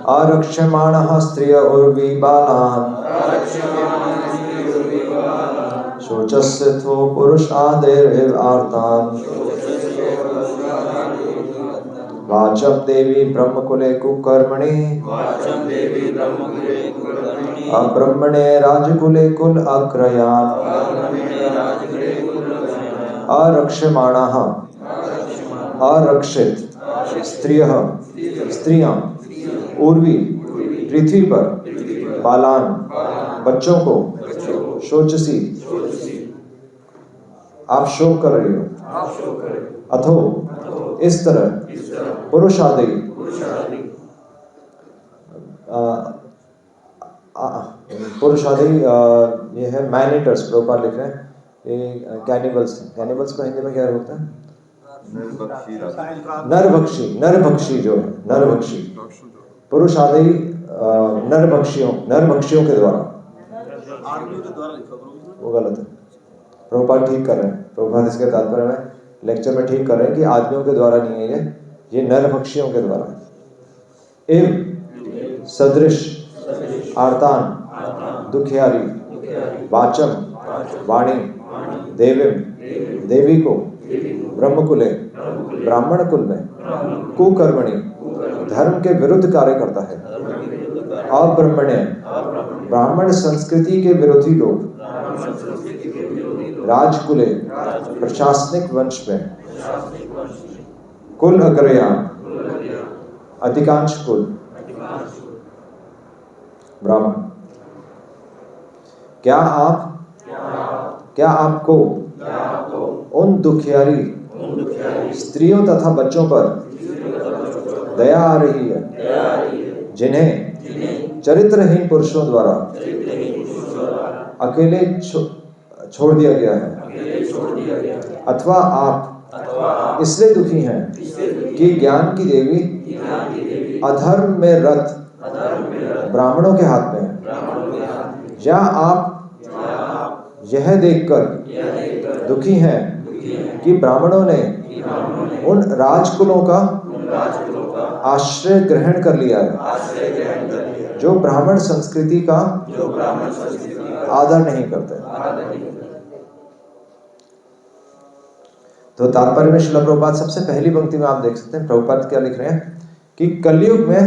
आरक्ष्यमाणः स्त्रिय उर्वी बालान् शोचस्यथो पुरुषादेर् आर्तान् वाचं देवी ब्रह्मकुले कुकर्मणि अब्रह्मणे राजकुले कुल अग्रयान् आरक्ष्यमाणः आरक्षित स्त्रियां उर्वी पृथ्वी पर बालान बच्चों को शोचसी आप शोक कर रही हो अथो इस तरह पुरुषादि पुरुषादि ये है मैनेटर्स प्रभुपाद लिख रहे हैं ये कैनिबल्स को हिंदी में क्या होता है नरभक्षी जो है नरभक्षी पुरुष आदि नरभक्षियों के द्वारा वो गलत है प्रभुपाद ठीक कर रहे हैं प्रभुपाद इसके तात्पर्य में लेक्चर में ठीक कर रहे हैं कि आदमियों के द्वारा नहीं है ये नरभक्षियों के द्वारा एव सदृश आर्तान दुखियारी वाचम वाणी देवी को ब्रह्मकुले ब्राह्मण कुल में कुकर्मणि धर्म के विरुद्ध कार्य करता है अब्रह्मण्य ब्राह्मण संस्कृति के विरोधी लोग राजकुले प्रशासनिक वंश में कुल अग्रयान अधिकांश कुल ब्राह्मण क्या आपको उन दुखियारी स्त्रियों तथा बच्चों पर दया आ रही है जिन्हें चरित्रहीन पुरुषों द्वारा अकेले छोड़ दिया गया है अथवा आप इसलिए दुखी हैं कि ज्ञान की देवी अधर्म में रत ब्राह्मणों के हाथ में है या आप यह देखकर दुखी हैं कि ब्राह्मणों ने उन राजकुलों का आश्रय ग्रहण कर लिया है जो ब्राह्मण संस्कृति का आदर नहीं करते। तो तात्पर्य में श्रील प्रभुपाद सबसे पहली पंक्ति में आप देख सकते हैं प्रभुपाद क्या लिख रहे हैं कि कलयुग में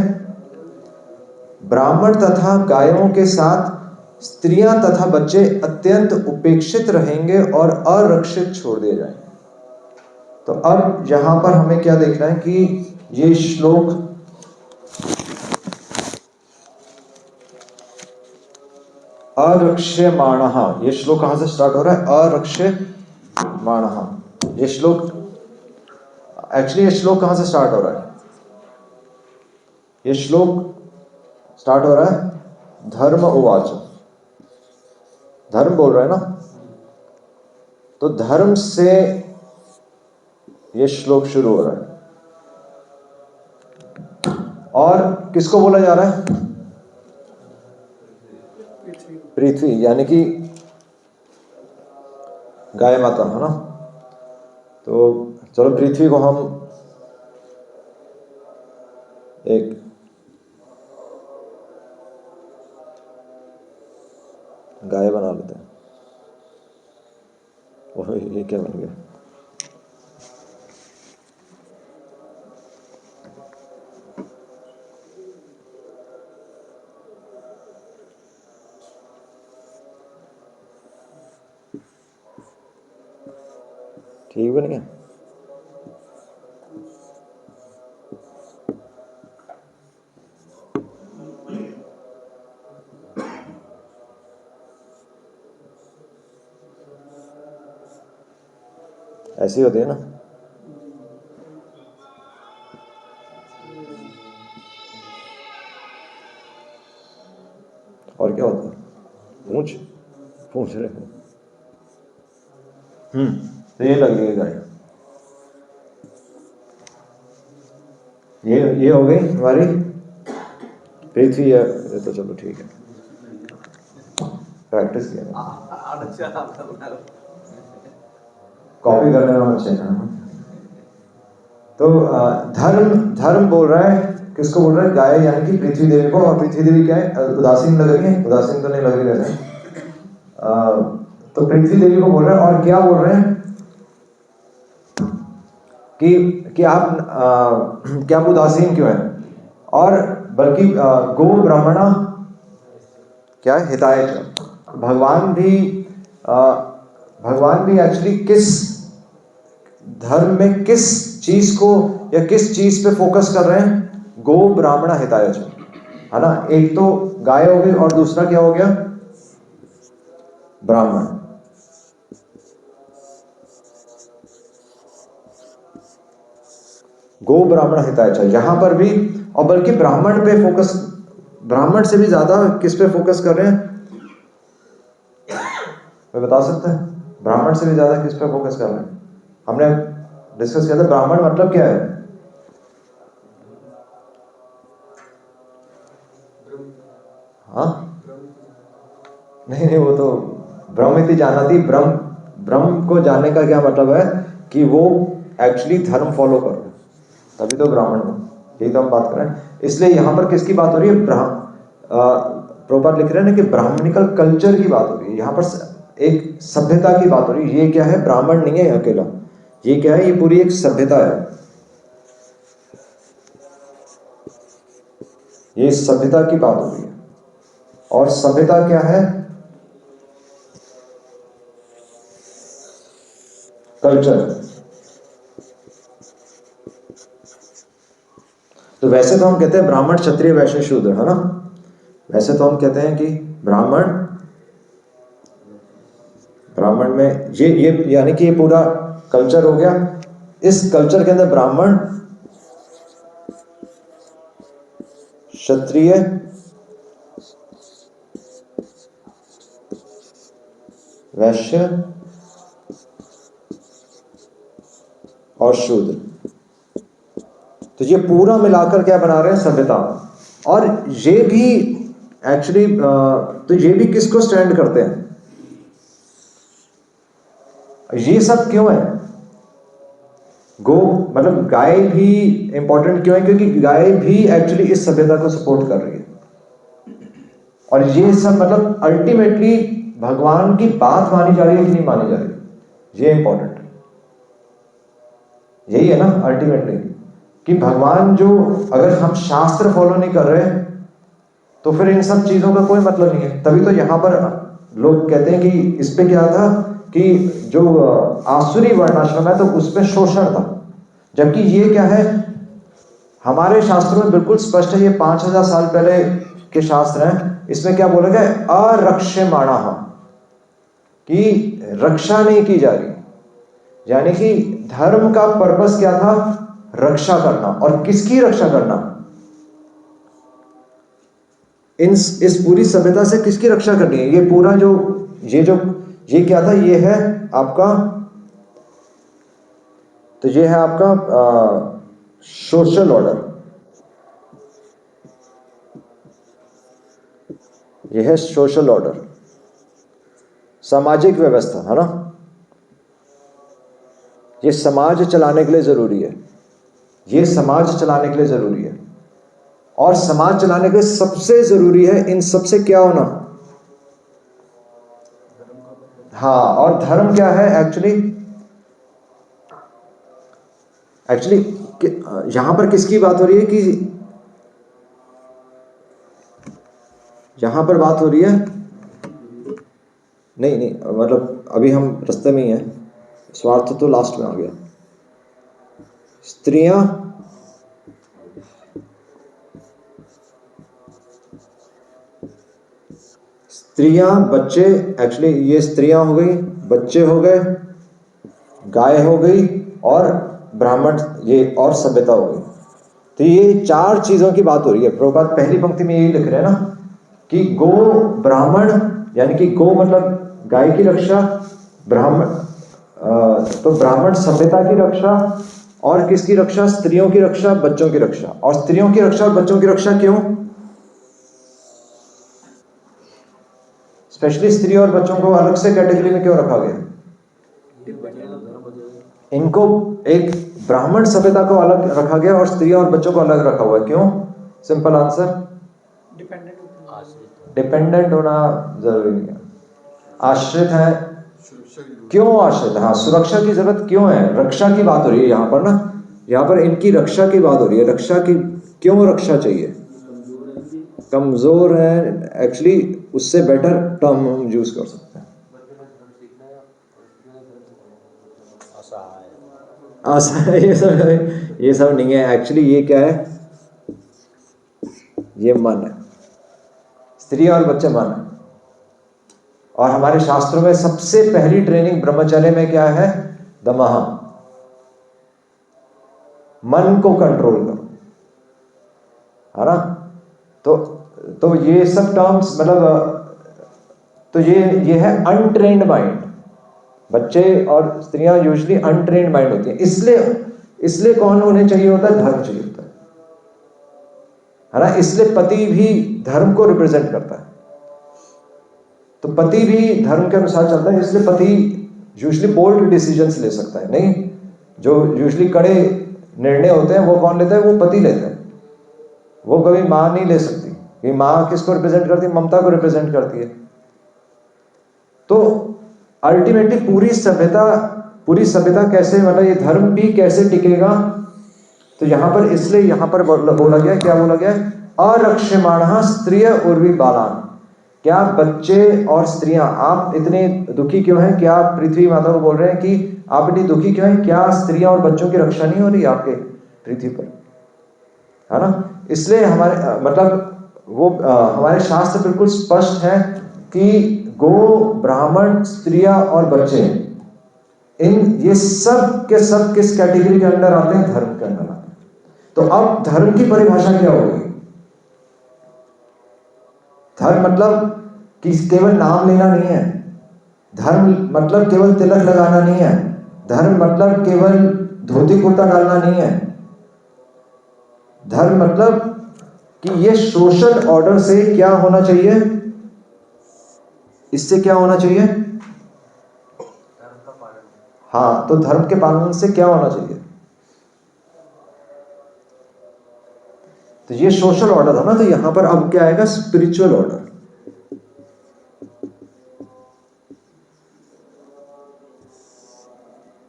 ब्राह्मण तथा गायों के साथ स्त्रियां तथा बच्चे अत्यंत उपेक्षित रहेंगे और अरक्षित छोड़ दिए जाएंगे। तो अब यहां पर हमें क्या देखना है कि ये श्लोक अरक्ष्यमाणः, ये श्लोक कहां से स्टार्ट हो रहा है? अरक्ष्यमाणः। ये श्लोक एक्चुअली ये श्लोक कहां से स्टार्ट हो रहा है? ये श्लोक स्टार्ट हो रहा है धर्म उवाच, धर्म बोल रहा है ना, तो धर्म से ये श्लोक शुरू हो रहा है। और किसको बोला जा रहा है? पृथ्वी, यानी कि गाय माता, है ना। तो चलो पृथ्वी को हम एक गाय बना लेते हैं। ओह, ये क्या बन गया? ठीक बन गया। ऐसी होती है ना। और क्या होता है? पूछ रहे हैं। तो ये लगेगी गाय। ये हो गई हमारी पृथ्वी है। तो चलो ठीक है, प्रैक्टिस किया, कॉपी करने वाला अच्छा है। तो धर्म बोल रहा है किसको बोल रहे हैं? गाय यानी कि पृथ्वी देवी को। और पृथ्वी देवी क्या है? उदासीन लग रही है? उदासीन तो नहीं लग रही है। तो पृथ्वी देवी को बोल रहे हैं। और क्या बोल रहे हैं कि आप उदासीन क्यों हैं? और बल्कि गो ब्राह्मणा क्या है? हिताय च। भगवान भी एक्चुअली किस धर्म में किस चीज को या किस चीज पे फोकस कर रहे हैं? गो ब्राह्मणा हिताय च, है ना। एक तो गाय हो गई और दूसरा क्या हो गया? ब्राह्मण। गो ब्राह्मण हिताय च, यहां पर भी। और बल्कि ब्राह्मण पे फोकस, ब्राह्मण से भी ज्यादा किस पे फोकस कर रहे हैं? मैं बता सकते हैं ब्राह्मण से भी ज्यादा किस पे फोकस कर रहे हैं? हमने डिस्कस किया था ब्राह्मण मतलब क्या है? हाँ, नहीं, वो तो ब्रह्म इति जानाति। ब्रह्म को जानने का क्या मतलब है? कि वो एक्चुअली धर्म फॉलो कर रहे हैं, तभी तो ब्राह्मण हो। यही तो हम बात कर रहे हैं। इसलिए यहां पर किसकी बात हो रही है? प्रभुपाद लिख रहे हैं ना कि ब्राह्मणिकल कल्चर की बात हो रही है। यहां पर एक सभ्यता की बात हो रही है। ये क्या है? ब्राह्मण नहीं है अकेला, ये क्या है? ये पूरी एक सभ्यता है। ये सभ्यता की बात हो रही है। और सभ्यता क्या है? कल्चर। तो वैसे तो हम कहते हैं ब्राह्मण क्षत्रिय वैश्य शूद्र, है ना। वैसे तो हम कहते हैं कि ब्राह्मण में ये यानी कि ये पूरा कल्चर हो गया। इस कल्चर के अंदर ब्राह्मण, क्षत्रिय, वैश्य और शूद्र, तो ये पूरा मिलाकर क्या बना रहे हैं? सभ्यता। और ये भी एक्चुअली तो ये भी किसको स्टैंड करते हैं? ये सब क्यों है? गो मतलब गाय भी इंपॉर्टेंट क्यों है? क्योंकि गाय भी एक्चुअली इस सभ्यता को सपोर्ट कर रही है। और ये सब मतलब अल्टीमेटली भगवान की बात मानी जा रही है कि नहीं मानी जा रही, ये इंपॉर्टेंट है। यही है ना अल्टीमेटली, कि भगवान जो, अगर हम शास्त्र फॉलो नहीं कर रहे तो फिर इन सब चीजों का कोई मतलब नहीं है। तभी तो यहां पर लोग कहते हैं कि इस पे क्या था कि जो आसुरी वर्णाश्रम है तो उसमें शोषण था। जबकि ये क्या है? हमारे शास्त्रों में बिल्कुल स्पष्ट है, ये 5000 साल पहले के शास्त्र हैं। इसमें क्या बोला गया? अरक्ष्यमाणः, कि रक्षा नहीं की जा रही। यानी कि धर्म का पर्पस क्या था? रक्षा करना। और किसकी रक्षा करना? इस पूरी सभ्यता से किसकी रक्षा करनी है? ये पूरा ये क्या था? ये है आपका, तो ये है आपका सोशल ऑर्डर। ये है सोशल ऑर्डर, सामाजिक व्यवस्था, है ना। ये समाज चलाने के लिए जरूरी है। ये समाज चलाने के लिए जरूरी है। और समाज चलाने के लिए सबसे जरूरी है इन सबसे क्या होना? हाँ, और धर्म क्या है एक्चुअली? यहां पर किसकी बात हो रही है? कि यहां पर बात हो रही है, नहीं मतलब अभी हम रास्ते में ही हैं। स्वार्थ तो लास्ट में आ गया। स्त्रियां, बच्चे, एक्चुअली ये स्त्रियां हो गई, बच्चे हो गए, गाय हो गई और ब्राह्मण, ये और सभ्यता हो गई। तो ये 4 चीजों की बात हो रही है। प्रभुपाद पहली पंक्ति में यही लिख रहे हैं ना कि गो ब्राह्मण, यानी कि गो मतलब गाय की रक्षा, ब्राह्मण तो ब्राह्मण सभ्यता की रक्षा, और किसकी रक्षा? स्त्रियों की रक्षा, बच्चों की रक्षा। और स्त्रियों की रक्षा और बच्चों की रक्षा क्यों? स्पेशली स्त्री और बच्चों को अलग से कैटेगरी में क्यों रखा गया? इनको एक ब्राह्मण सभ्यता को अलग रखा गया और स्त्रियों और बच्चों को अलग रखा हुआ है। क्यों? सिंपल आंसर, डिपेंडेंट होना जरूरी नहीं है। आश्रित है, क्यों आश्रित है? हाँ, सुरक्षा की जरूरत क्यों है? रक्षा की बात हो रही है यहाँ पर ना, यहाँ पर इनकी रक्षा की बात हो रही है। रक्षा की, क्यों रक्षा चाहिए? कमजोर है, एक्चुअली उससे बेटर टर्म हम यूज कर सकते हैं। ये सब नहीं है एक्चुअली। ये क्या है? ये मन है। स्त्री और बच्चे मन है। और हमारे शास्त्रों में सबसे पहली ट्रेनिंग ब्रह्मचर्य में क्या है? दमह, मन को कंट्रोल करो, है ना? तो ये सब टर्म्स मतलब, तो ये है अनट्रेन्ड माइंड। बच्चे और स्त्रियां यूजुअली अनट्रेन्ड माइंड होती हैं। इसलिए कौन होने चाहिए होता है? धर्म चाहिए होता है ना? इसलिए पति भी धर्म को रिप्रेजेंट करता है। तो पति भी धर्म के अनुसार चलता है, इसलिए पति यूजुअली बोल्ड डिसीजंस ले सकता है। नहीं, जो यूजुअली कड़े निर्णय होते हैं वो कौन लेता है? वो पति लेता है। वो कभी माँ नहीं ले सकती, कि माँ किसको रिप्रेजेंट करती है? ममता को रिप्रेजेंट करती है। तो अल्टीमेटली पूरी सभ्यता कैसे, मतलब ये धर्म भी कैसे टिकेगा? तो यहाँ पर, इसलिए यहाँ पर बोला गया, क्या बोला गया? अरक्ष्यमाणः स्त्रिय उर्वी बालान। क्या बच्चे और स्त्रियां, आप इतने दुखी क्यों हैं? क्या पृथ्वी माता को बोल रहे हैं कि आप इतनी दुखी क्यों हैं? क्या स्त्रियां और बच्चों की रक्षा नहीं हो रही आपके पृथ्वी पर, है ना? इसलिए हमारे मतलब वो हमारे शास्त्र बिल्कुल स्पष्ट है कि गो, ब्राह्मण, स्त्रियां और बच्चे, ये सब के सब किस कैटेगरी के अंदर आते हैं? धर्म के अंदर आते हैं। तो अब धर्म की परिभाषा क्या होगी? धर्म मतलब कि केवल नाम लेना नहीं है। धर्म मतलब केवल तिलक लगाना नहीं है। धर्म मतलब केवल धोती कुर्ता डालना नहीं है। धर्म मतलब कि ये सोशल ऑर्डर से क्या होना चाहिए? इससे क्या होना चाहिए? हाँ, तो धर्म के पालन से क्या होना चाहिए? तो ये सोशल ऑर्डर था ना, तो यहां पर अब क्या आएगा? Spiritual order.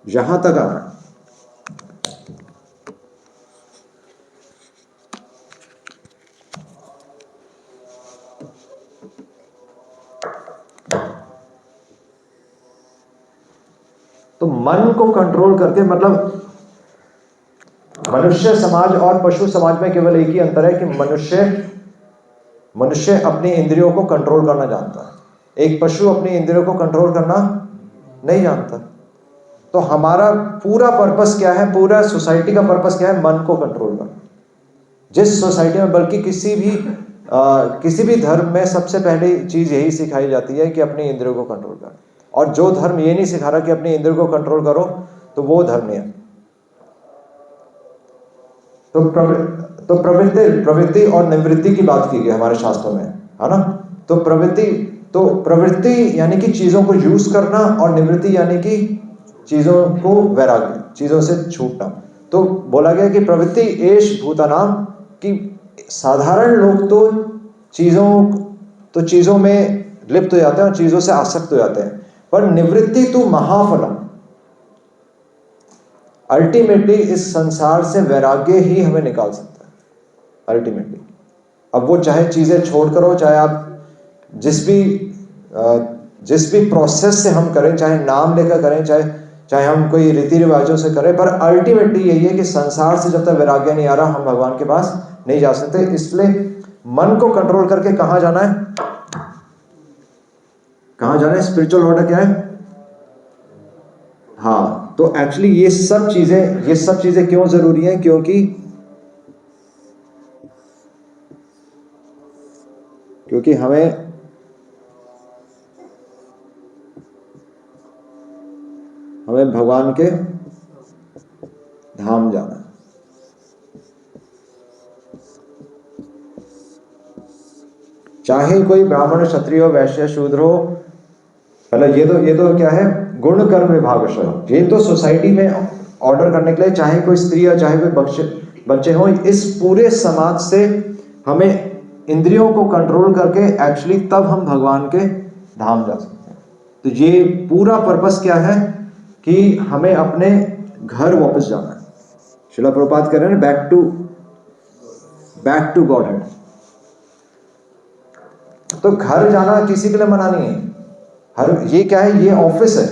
यहां तक आना। तो मन को कंट्रोल करके, मतलब मनुष्य समाज और पशु समाज में केवल एक ही अंतर है कि मनुष्य अपनी इंद्रियों को कंट्रोल करना जानता है। एक पशु अपनी इंद्रियों को कंट्रोल करना नहीं जानता। तो हमारा पूरा पर्पस क्या है? पूरा सोसाइटी का पर्पस क्या है? मन को कंट्रोल करना। जिस सोसाइटी में, बल्कि किसी भी धर्म में सबसे पहली चीज यही सिखाई जाती है कि अपनी इंद्रियों को कंट्रोल करो। और जो धर्म ये नहीं सिखा रहा कि अपनी इंद्रियों को कंट्रोल करो, तो वो धर्म नहीं है। तो प्रवृत्ति और निवृत्ति की बात की गई हमारे शास्त्रों में, है ना? तो प्रवृत्ति यानी कि चीजों को यूज करना, और निवृत्ति यानी कि चीजों को वैराग्य, चीजों से छूटना। तो बोला गया कि प्रवृत्ति एष भूतानाम, कि साधारण लोग तो चीजों में लिप्त हो जाते हैं और चीजों से आसक्त हो जाते हैं, पर निवृत्ति तो महाफलम। अल्टीमेटली इस संसार से वैराग्य ही हमें निकाल सकता है अल्टीमेटली। अब वो चाहे चीजें छोड़ करो, चाहे आप जिस भी प्रोसेस से हम करें, चाहे नाम लेकर करें, चाहे हम कोई रीति रिवाजों से करें, पर अल्टीमेटली यही है कि संसार से जब तक वैराग्य नहीं आ रहा, हम भगवान के पास नहीं जा सकते। इसलिए मन को कंट्रोल करके कहां जाना है? कहां जाना है? स्पिरिचुअल ऑर्डर क्या है? हाँ, तो एक्चुअली ये सब चीजें क्यों जरूरी हैं? क्योंकि हमें भगवान के धाम जाना है। चाहे कोई ब्राह्मण, क्षत्रिय, वैश्य, शूद्र हो, मतलब ये तो क्या है? गुण कर्म विभागशः। ये तो सोसाइटी में ऑर्डर करने के लिए, चाहे कोई स्त्री हो, चाहे कोई बच्चे हो, इस पूरे समाज से हमें इंद्रियों को कंट्रोल करके एक्चुअली तब हम भगवान के धाम जा सकते हैं। तो ये पूरा पर्पस क्या है कि हमें अपने घर वापस जाना है। श्रील प्रभुपाद कह रहे हैं बैक टू गॉड हेड। तो घर जाना किसी के लिए मना नहीं है। ये क्या है, ये ऑफिस है।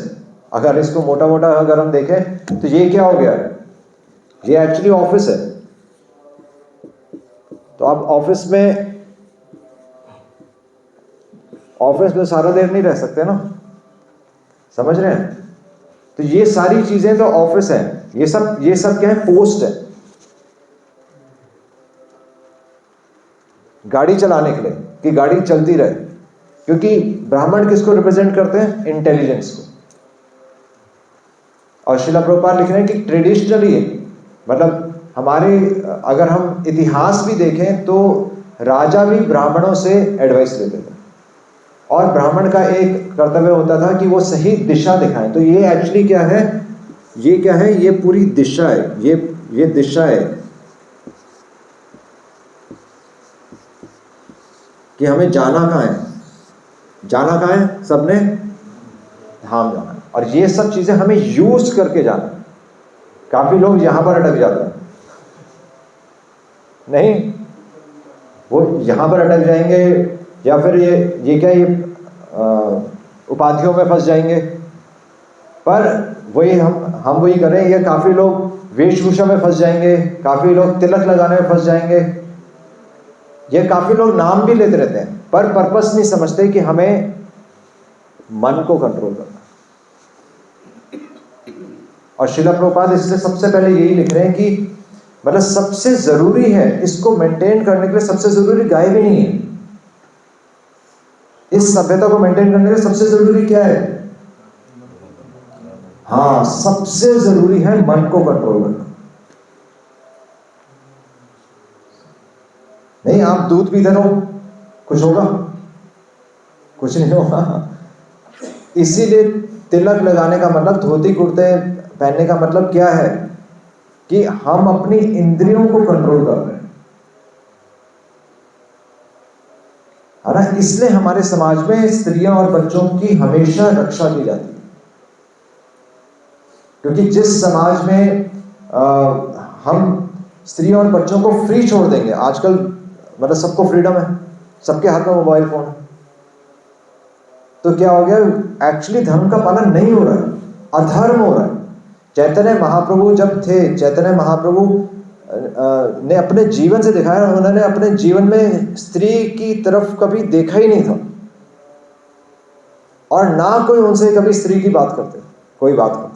अगर इसको मोटा मोटा अगर हम देखें तो ये क्या हो गया है, ये एक्चुअली ऑफिस है। तो आप ऑफिस में सारा देर नहीं रह सकते ना, समझ रहे हैं। तो ये सारी चीजें तो ऑफिस है, ये सब क्या है, पोस्ट है गाड़ी चलाने के लिए, कि गाड़ी चलती रहे। क्योंकि ब्राह्मण किसको रिप्रेजेंट करते हैं, इंटेलिजेंस को। और श्रील प्रभुपाद लिख रहे हैं कि ट्रेडिशनली, मतलब हमारे अगर हम इतिहास भी देखें तो राजा भी ब्राह्मणों से एडवाइस लेते थे, और ब्राह्मण का एक कर्तव्य होता था कि वो सही दिशा दिखाएं। तो ये एक्चुअली क्या है, ये पूरी दिशा है, ये दिशा है कि हमें जाना कहाँ है, सबने धाम जाना है। और ये सब चीजें हमें यूज करके जाना है। काफी लोग यहां पर अटक जाते हैं, नहीं वो यहां पर अटक जाएंगे, या फिर ये उपाधियों में फंस जाएंगे। पर वही हम वही करें। ये काफी लोग वेशभूषा में फंस जाएंगे, काफी लोग तिलक लगाने में फंस जाएंगे, ये काफी लोग नाम भी लेते रहते हैं, पर पर्पस नहीं समझते कि हमें मन को कंट्रोल करना। और श्रील प्रभुपाद इसलिए सबसे पहले यही लिख रहे हैं कि मतलब सबसे जरूरी है, इसको मेंटेन करने के लिए सबसे जरूरी गाय भी नहीं है। इस सभ्यता को मेंटेन करने के लिए सबसे जरूरी क्या है, हाँ, सबसे जरूरी है मन को कंट्रोल करना। नहीं, आप दूध पीते रहो, कुछ होगा? कुछ नहीं होगा। इसीलिए तिलक लगाने का मतलब, धोती कुर्ते पहनने का मतलब क्या है कि हम अपनी इंद्रियों को कंट्रोल कर रहे हैं, है ना। इसलिए हमारे समाज में स्त्रियों और बच्चों की हमेशा रक्षा की जाती है। क्योंकि जिस समाज में हम स्त्रियों और बच्चों को फ्री छोड़ देंगे, आजकल मतलब सबको फ्रीडम है, सबके हाथ में मोबाइल फोन है, तो क्या हो गया, एक्चुअली धर्म का पालन नहीं हो रहा है, अधर्म हो रहा है। चैतन्य महाप्रभु जब थे, चैतन्य महाप्रभु ने अपने जीवन से दिखाया, उन्होंने अपने जीवन में स्त्री की तरफ कभी देखा ही नहीं था, और ना कोई उनसे कभी स्त्री की बात करते, कोई बात करते।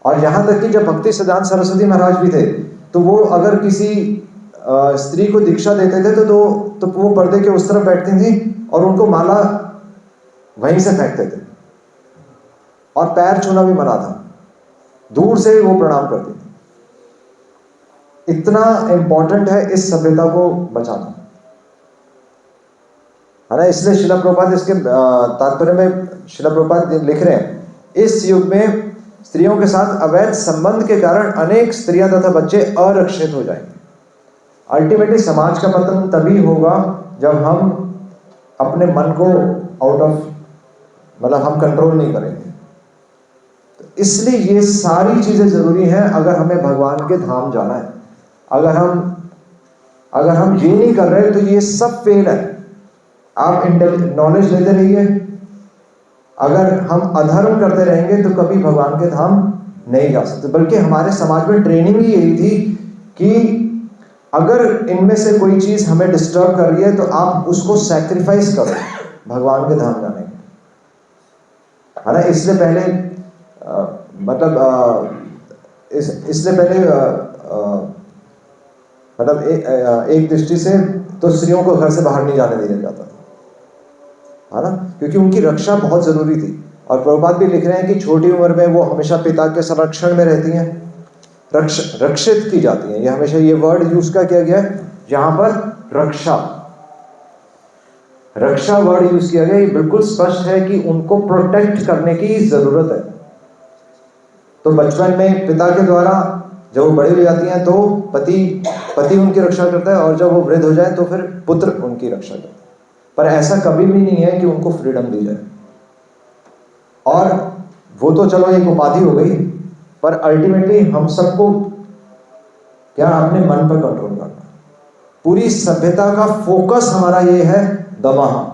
और यहां तक कि जब भक्ति सिद्धांत सरस्वती महाराज भी थे, तो वो अगर किसी स्त्री को दीक्षा देते थे तो वो पर्दे के उस तरफ बैठती थी और उनको माला वहीं से फेंकते थे, और पैर छूना भी मना था, दूर से वो प्रणाम करती थी। इतना इंपॉर्टेंट है इस सभ्यता को बचाना, है ना। इसलिए श्रील प्रभुपाद इसके तात्पर्य में श्रील प्रभुपाद लिख रहे हैं, इस युग में स्त्रियों के साथ अवैध संबंध के कारण अनेक स्त्रियां तथा बच्चे अरक्षित हो जाएंगे। अल्टीमेटली समाज का पतन तभी होगा जब हम अपने मन को आउट ऑफ, मतलब हम कंट्रोल नहीं करेंगे। तो इसलिए ये सारी चीजें जरूरी हैं अगर हमें भगवान के धाम जाना है। अगर हम ये नहीं कर रहे तो ये सब फेल है। आप नॉलेज लेते रहिए, अगर हम अधर्म करते रहेंगे तो कभी भगवान के धाम नहीं जा सकते। बल्कि हमारे समाज में ट्रेनिंग ही यही थी कि अगर इनमें से कोई चीज हमें डिस्टर्ब कर रही है तो आप उसको सैक्रिफाइस करो भगवान के धाम जाने के, है ना। इसलिए पहले एक दृष्टि से तो स्त्रियों को घर से बाहर नहीं जाने दिया जाता था, है ना, क्योंकि उनकी रक्षा बहुत जरूरी थी। और प्रभुपाद भी लिख रहे हैं कि छोटी उम्र में वो हमेशा पिता के संरक्षण में रहती हैं, रक्षित की जाती हैं। ये हमेशा ये वर्ड यूज किया गया है यहां पर, रक्षा वर्ड यूज किया गया। ये बिल्कुल स्पष्ट है कि उनको प्रोटेक्ट करने की जरूरत है। तो बचपन में पिता के द्वारा जब वो बड़े हो जाती हैं तो पति पति उनकी रक्षा करता है, और जब वो वृद्ध हो जाए तो फिर पुत्र उनकी रक्षा करता है। पर ऐसा कभी भी नहीं है कि उनको फ्रीडम दी जाए। और वो तो चलो एक उपाधि हो गई, पर अल्टीमेटली हम सबको क्या अपने मन पर कंट्रोल करना। पूरी सभ्यता का फोकस हमारा ये है दमह,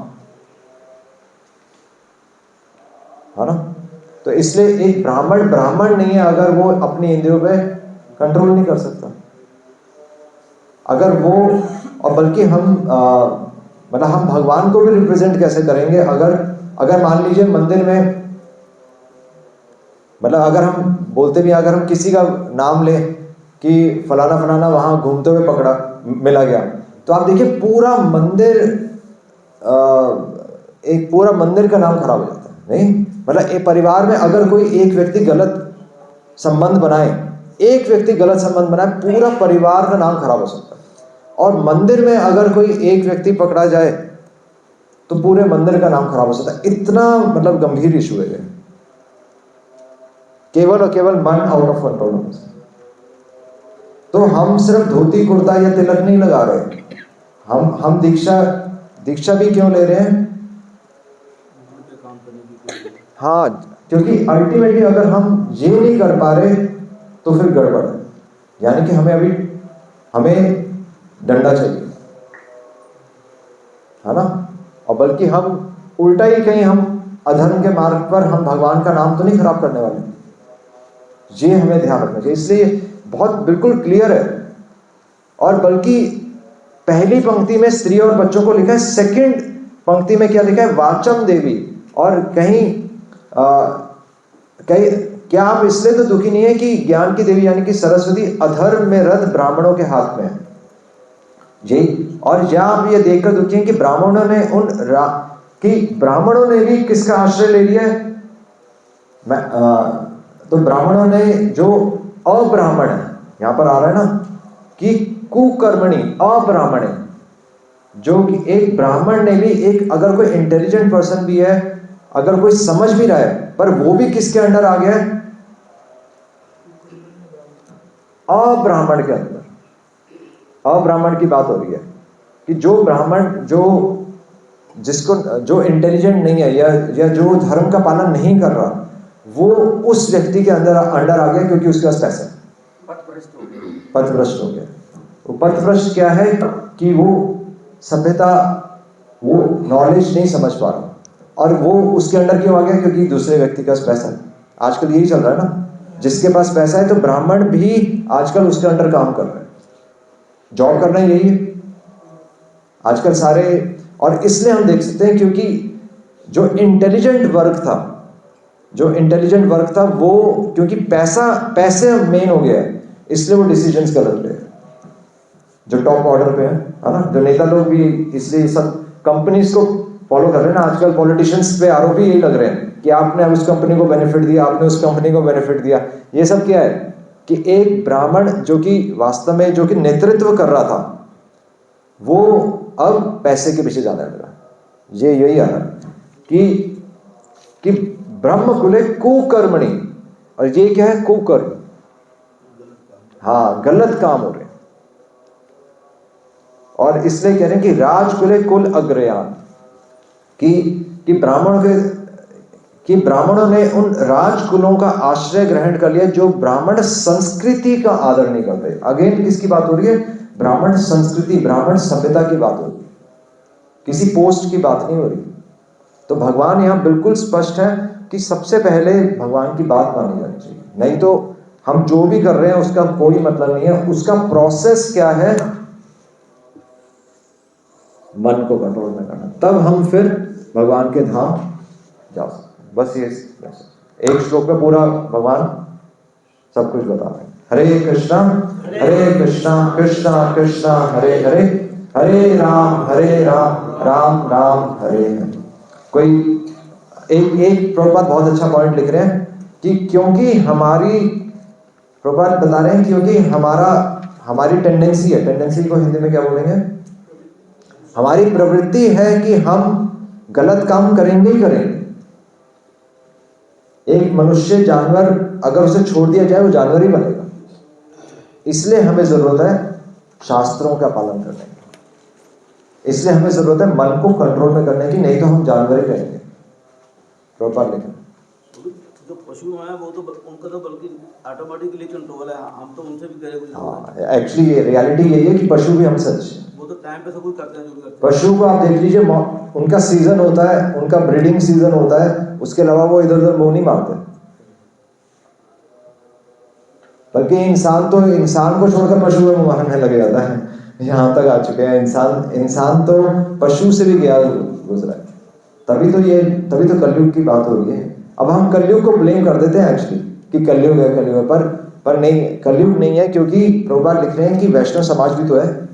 है ना। तो इसलिए एक ब्राह्मण नहीं है अगर वो अपनी इंद्रियों पे कंट्रोल नहीं कर सकता। अगर वो, और बल्कि हम मतलब हम भगवान को भी रिप्रेजेंट कैसे करेंगे अगर मान लीजिए मंदिर में, मतलब अगर हम बोलते भी, अगर हम किसी का नाम लें कि फलाना फलाना वहां घूमते हुए मिला गया, तो आप देखिए पूरा मंदिर, एक पूरा मंदिर का नाम खराब हो जाता है। नहीं, मतलब एक परिवार में अगर कोई एक व्यक्ति गलत संबंध बनाए, पूरा परिवार का नाम खराब हो सकता है। और मंदिर में अगर कोई एक व्यक्ति पकड़ा जाए तो पूरे मंदिर का नाम खराब हो सकता है। इतना मतलब गंभीर इशू है ये, केवल और केवल मन आउट ऑफ कंट्रोल। तो हम सिर्फ धोती कुर्ता या तिलक नहीं लगा रहे, हम दीक्षा भी क्यों ले रहे हैं? हाँ, क्योंकि अल्टीमेटली अगर हम ये नहीं कर पा रहे तो फिर गड़बड़ है। यानी कि हमें डंडा चाहिए, है ना। और बल्कि हम उल्टा ही कहीं हम अधर्म के मार्ग पर हम भगवान का नाम तो नहीं खराब करने वाले, ये हमें ध्यान रखना चाहिए। इसलिए बहुत बिल्कुल क्लियर है। और बल्कि पहली पंक्ति में स्त्री और बच्चों को लिखा है, सेकंड पंक्ति में क्या लिखा है? वाचम देवी। और कहीं क्या आप इसलिए तो दुखी नहीं है कि ज्ञान की देवी यानी कि सरस्वती अधर्म में रत ब्राह्मणों के हाथ में है जी। और या आप ये देखकर दुखी हैं कि ब्राह्मणों ने भी किसका आश्रय ले लिया है? तो ब्राह्मणों ने जो अब्राह्मण है, यहां पर आ रहा है ना कि कुकर्मणि अब्राह्मण, जो कि एक ब्राह्मण ने भी, एक अगर कोई इंटेलिजेंट पर्सन भी है, अगर कोई समझ भी रहा है, पर वो भी किसके अंडर आ गया है? अब्राह्मण के अंदर। अब्राह्मण की बात हो रही है कि जो ब्राह्मण जो इंटेलिजेंट नहीं है या जो धर्म का पालन नहीं कर रहा, वो उस व्यक्ति के अंदर आ गया, क्योंकि उसके पास पैसा है। पथभ्रष्ट हो गया। वो पथभ्रष्ट क्या है कि वो सभ्यता, वो नॉलेज नहीं समझ पा रहा, और वो उसके अंदर क्यों आ गया? क्योंकि दूसरे व्यक्ति के पास पैसा है। आजकल यही चल रहा है ना, जिसके पास पैसा है, तो ब्राह्मण भी आजकल उसके अंडर काम कर रहे हैं, जॉब करना यही है आजकल सारे। और इसलिए हम देख सकते हैं क्योंकि जो इंटेलिजेंट वर्ग था वो, क्योंकि पैसे मेन हो गया है, इसलिए वो डिसीजंस गलत ले, जो टॉप ऑर्डर पे है ना, जो नेता लोग भी, इसलिए सब कंपनीज को फॉलो कर रहे हैं ना। आजकल पॉलिटिशियंस पे आरोपी यही लग रहे हैं कि आपने उस कंपनी को बेनिफिट दिया, आपने उस कंपनी को बेनिफिट दिया। ये सब क्या है कि एक ब्राह्मण जो कि वास्तव में जो कि नेतृत्व कर रहा था, वो अब पैसे के पीछे जाने लगा। ये यही आ रहा है कि ब्रह्म कुले कुकर्मणि, और ये क्या है? कुकर्म। हाँ, गलत काम हो रहे हैं। और इसलिए कह रहे हैं कि राजकुले कुल अग्रयान, कि ब्राह्मणों ने उन राजकुलों का आश्रय ग्रहण कर लिया जो ब्राह्मण संस्कृति का आदर नहीं करते। अगेन किसकी बात हो रही है? ब्राह्मण संस्कृति, ब्राह्मण सभ्यता की बात हो रही है, किसी पोस्ट की बात नहीं हो रही। तो भगवान यहां बिल्कुल स्पष्ट है कि सबसे पहले भगवान की बात मानी जानी चाहिए, नहीं तो हम जो भी कर रहे हैं उसका कोई मतलब नहीं है। उसका प्रोसेस क्या है? मन को कंट्रोल में करना, तब हम फिर भगवान के धाम जा सकते। बस ये एक श्लोक में पूरा भगवान सब कुछ बता रहे हैं। हरे कृष्णा कृष्णा कृष्णा हरे हरे, हरे राम राम राम हरे हरे। कोई एक प्रभुपाद बहुत अच्छा पॉइंट लिख रहे हैं कि क्योंकि प्रभुपाद बता रहे हैं क्योंकि हमारी टेंडेंसी है, टेंडेंसी को हिंदी में क्या बोलेंगे? हमारी प्रवृत्ति है कि हम गलत काम करेंगे ही करेंगे। एक मनुष्य, जानवर, अगर उसे छोड़ दिया जाए वो जानवर ही बनेगा। इसलिए हमें जरूरत है शास्त्रों का पालन करने की। इसलिए हमें जरूरत है मन को कंट्रोल में करने की, नहीं तो हम जानवर ही रहेंगे। प्रॉपर लेकिन जो पशु हैं वो तो उनका तो बल्कि ऑटोमेटिकली कंट्रोल है, हम तो उनसे भी करे कुछ। हाँ, एक्चुअली रियलिटी यही है कि पशु भी हम सच है। वो तो टाइम पे सब कुछ करते हैं जो भी करते हैं। पशु को आप देख लीजिए, उनका सीजन होता है, उनका ब्रीडिंग सीजन होता है, उसके अलावा वो इधर उधर मुंह नहीं मारते। बल्कि इंसान को छोड़कर पशु में मारने लग जाता है, यहाँ तक आ चुके हैं। इंसान तो पशु से भी गया गुजरा है। तभी तो कलयुग की बात हो रही है। अब हम कलयुग को ब्लेम कर देते हैं एक्चुअली कि कलयुग है, पर नहीं, कलयुग नहीं है, क्योंकि प्रभुपाद लिख रहे हैं कि वैष्णव समाज भी तो है।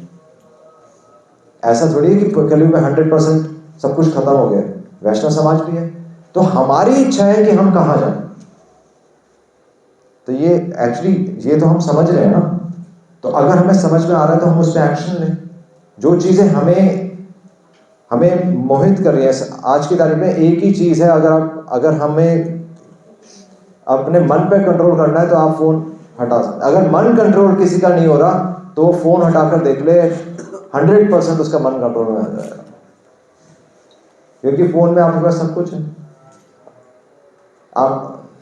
ऐसा थोड़ी है कि कलयुग में 100% सब कुछ खत्म हो गया, वैष्णव समाज भी है। तो हमारी इच्छा है कि हम कहाँ जाएं। तो ये तो हम समझ रहे हैं ना। तो अगर हमें समझ में आ रहा है तो हम उस पर एक्शन लें। जो चीजें हमें मोहित कर रही है आज की तारीख में, एक ही चीज है। अगर हमें अपने मन पे कंट्रोल करना है तो आप फोन हटा सकते। अगर मन कंट्रोल किसी का नहीं हो रहा तो वो फोन हटाकर देख ले, 100% उसका मन कंट्रोल में आ जाएगा। क्योंकि फोन में आपके पास सब कुछ है।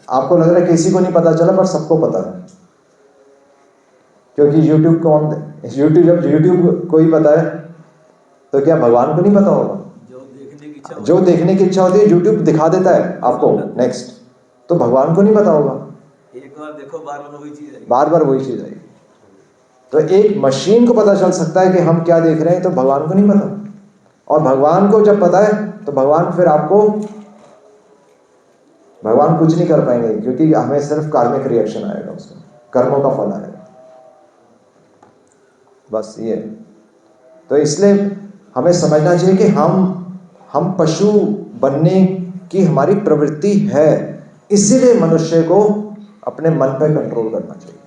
आपको लग रहा है किसी को नहीं पता चला, पर सबको पता है। क्योंकि यूट्यूब को ही पता है, तो क्या भगवान को नहीं पता होगा? जो देखने की इच्छा होती है यूट्यूब दिखा देता है आपको नेक्स्ट, तो भगवान को नहीं पता होगा। एक बार देखो बार बार वही चीज आएगी, बार बार वही चीज आएगी। तो एक मशीन को पता चल सकता है कि हम क्या देख रहे हैं, तो भगवान को नहीं पता। और भगवान को जब पता है तो भगवान कुछ नहीं कर पाएंगे, क्योंकि हमें सिर्फ कार्मिक रिएक्शन आएगा, उसका कर्मों का फल आएगा, बस ये। तो इसलिए हमें समझना चाहिए कि हम पशु बनने की हमारी प्रवृत्ति है, इसीलिए मनुष्य को अपने मन पर कंट्रोल करना चाहिए।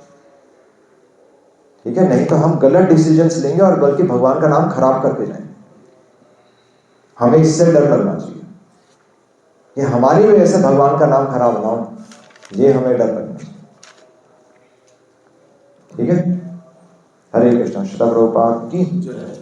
ठीक है, नहीं तो हम गलत डिसीजंस लेंगे और बल्कि भगवान का नाम खराब करके जाएंगे। हमें इससे डर लगना चाहिए कि हमारी वजह से भगवान का नाम खराब ना हो, ये हमें डर लगना चाहिए। ठीक है, हरे कृष्ण। श्रील प्रभुपाद की जय।